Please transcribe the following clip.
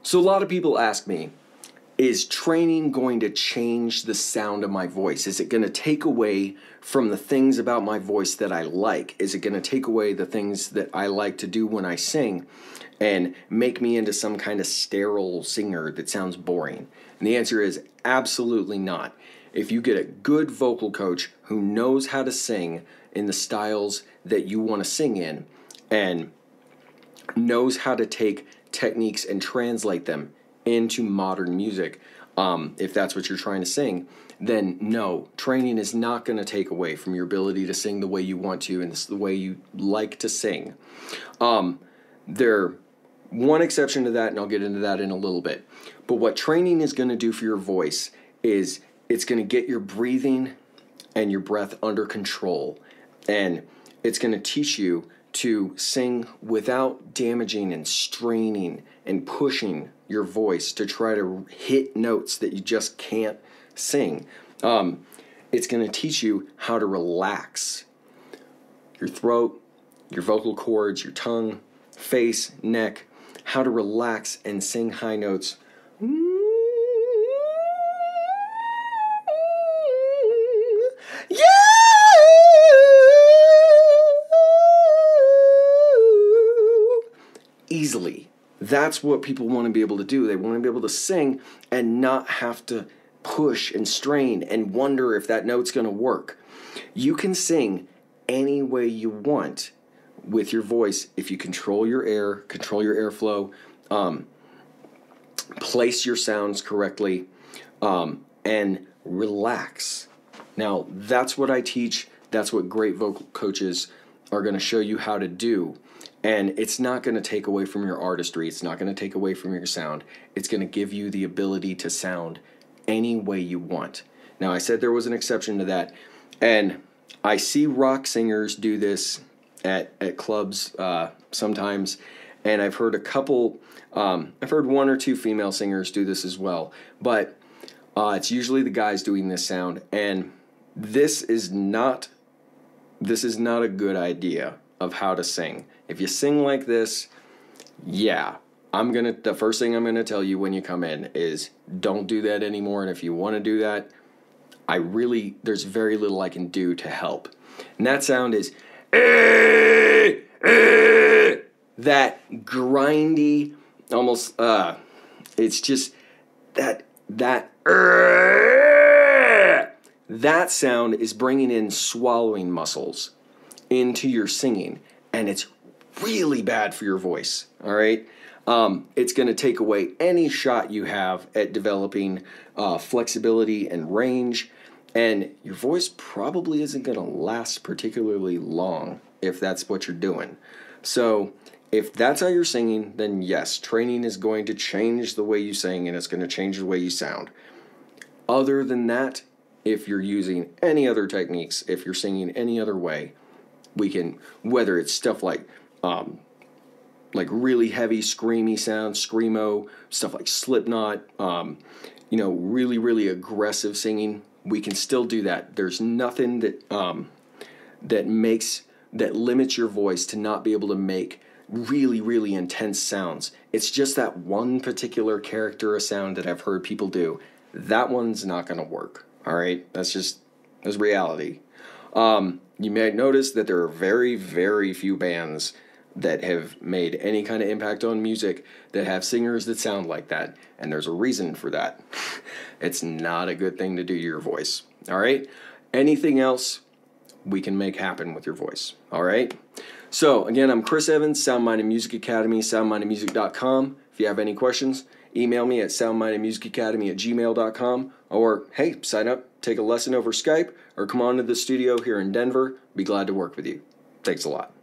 So a lot of people ask me, is training going to change the sound of my voice? Is it going to take away from the things about my voice that I like? Is it going to take away the things that I like to do when I sing and make me into some kind of sterile singer that sounds boring? And the answer is absolutely not. If you get a good vocal coach who knows how to sing in the styles that you want to sing in and knows how to take techniques and translate them into modern music, if that's what you're trying to sing, then no, training is not going to take away from your ability to sing the way you want to and the way you like to sing. There one exception to that, and I'll get into that in a little bit. But what training is going to do for your voice is it's going to get your breathing and your breath under control, and it's going to teach you to sing without damaging and straining and pushing your voice to try to hit notes that you just can't sing. It's going to teach you how to relax your throat, your vocal cords, your tongue, face, neck, how to relax and sing high notes. Easily. That's what people want to be able to do. They want to be able to sing and not have to push and strain and wonder if that note's going to work. You can sing any way you want with your voice if you control your air, control your airflow, place your sounds correctly, and relax. Now, that's what I teach. That's what great vocal coaches are going to show you how to do. And it's not going to take away from your artistry. It's not going to take away from your sound. It's going to give you the ability to sound any way you want. Now, I said there was an exception to that. And I see rock singers do this at clubs sometimes. And I've heard I've heard one or two female singers do this as well. But it's usually the guys doing this sound. And this is not a good idea of how to sing. If you sing like this, yeah, the first thing I'm gonna tell you when you come in is don't do that anymore. And if you want to do that, there's very little I can do to help. And that sound is that grindy, almost it's just that sound is bringing in swallowing muscles into your singing, and it's really bad for your voice. All right, it's going to take away any shot you have at developing flexibility and range, and your voice probably isn't going to last particularly long if that's what you're doing. So if that's how you're singing, then yes, training is going to change the way you sing, and it's going to change the way you sound. Other than that, if you're using any other techniques, if you're singing any other way, we can, whether it's stuff like really heavy screamy sounds, screamo, stuff like Slipknot, really, really aggressive singing, we can still do that. There's nothing that limits your voice to not be able to make really, really intense sounds. It's just that one particular character of sound that I've heard people do. That one's not going to work. All right, that's reality. You may notice that there are very, very few bands that have made any kind of impact on music that have singers that sound like that, and there's a reason for that. It's not a good thing to do to your voice. All right, anything else we can make happen with your voice. All right, so again, I'm Chris Evans, Sound Minded Music Academy, soundmindedmusic.com. If you have any questions, email me at soundmindedmusicacademy@gmail.com, or hey, sign up, take a lesson over Skype, or come on to the studio here in Denver. Be glad to work with you. Thanks a lot.